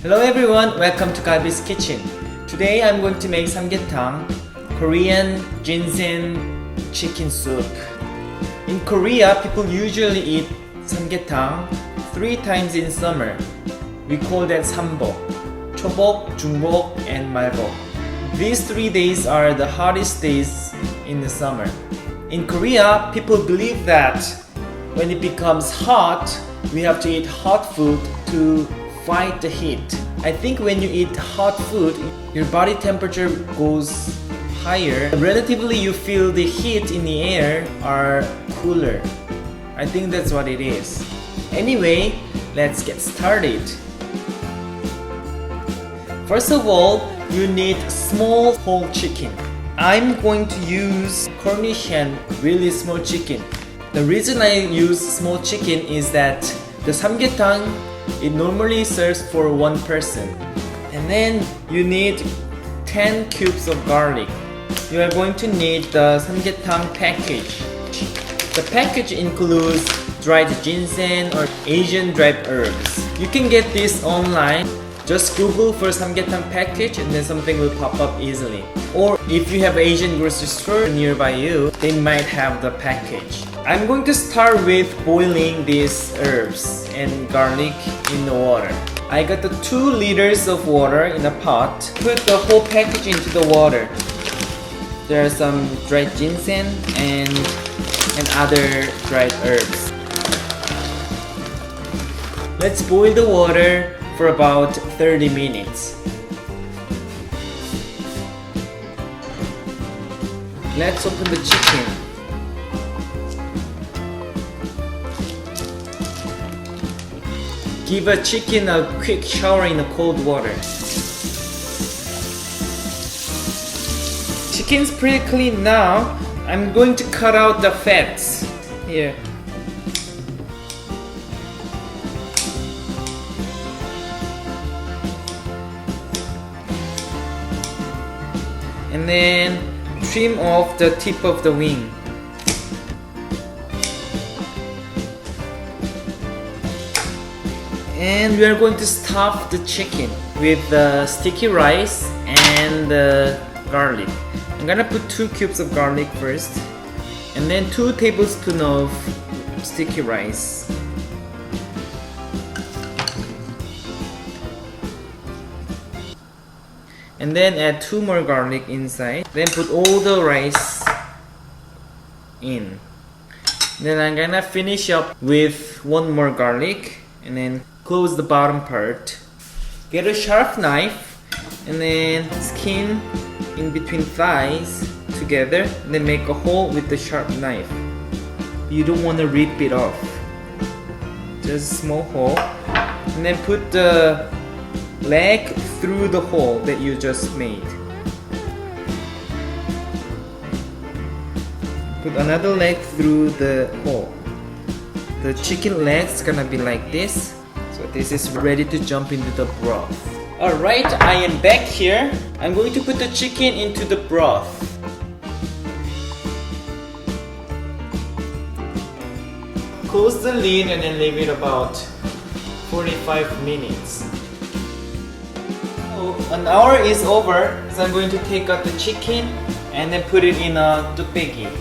Hello everyone, welcome to Galbi's Kitchen. Today I'm going to make Samgyetang, Korean ginseng chicken soup. In Korea, people usually eat Samgyetang 3 times in summer. We call that Sambok, Chobok, Jungbok, and Malbok. These 3 days are the hottest days in the summer. In Korea, people believe that when it becomes hot, we have to eat hot food to fight the heat. I think when you eat hot food, your body temperature goes higher. Relatively, you feel the heat in the air are cooler. I think that's what it is. Anyway, let's get started. First of all, you need small whole chicken. I'm going to use Cornish hen, really small chicken. The reason I use small chicken is that the samgyetang, it normally serves for 1 person. And then you need 10 cubes of garlic. You are going to need the Sangyetang Package. The package includes dried ginseng or Asian dried herbs. You can get this online. Just Google for Samgyetang Package and then something will pop up easily. Or if you have Asian grocery store nearby you, they might have the package. I'm going to start with boiling these herbs and garlic in the water. I got the 2 liters of water in a pot. Put the whole package into the water. There are some dried ginseng and other dried herbs. Let's boil the water for about 30 minutes. Let's open the chicken. Give a chicken a quick shower in the cold water. Chicken's pretty clean now. I'm going to cut out the fats. Here. And then trim off the tip of the wing. And we are going to stuff the chicken with the sticky rice and the garlic. I'm gonna put 2 cubes of garlic first, and then 2 tablespoons of sticky rice. And then add 2 more garlic inside. Then put all the rice in. Then I'm gonna finish up with 1 more garlic and then close the bottom part. Get a sharp knife and then skin in between thighs together and then make a hole with the sharp knife. You don't want to rip it off. Just a small hole. And then put the leg through the hole that you just made. Put another leg through the hole. The chicken leg's gonna be like this. So this is ready to jump into the broth. Alright, I am back here. I'm going to put the chicken into the broth. Close the lid and then leave it about 45 minutes. An hour is over, so I'm going to take out the chicken and then put it in a tupegi.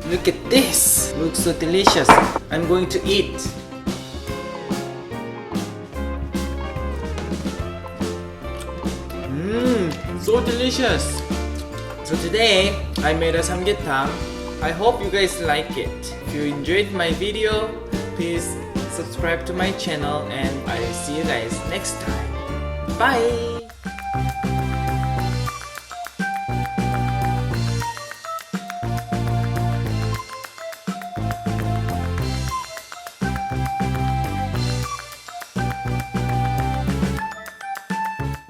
Look at this! Looks so delicious. I'm going to eat. So delicious! So today, I made a samgyetang. I hope you guys like it. If you enjoyed my video, please subscribe to my channel and I'll see you guys next time. Bye!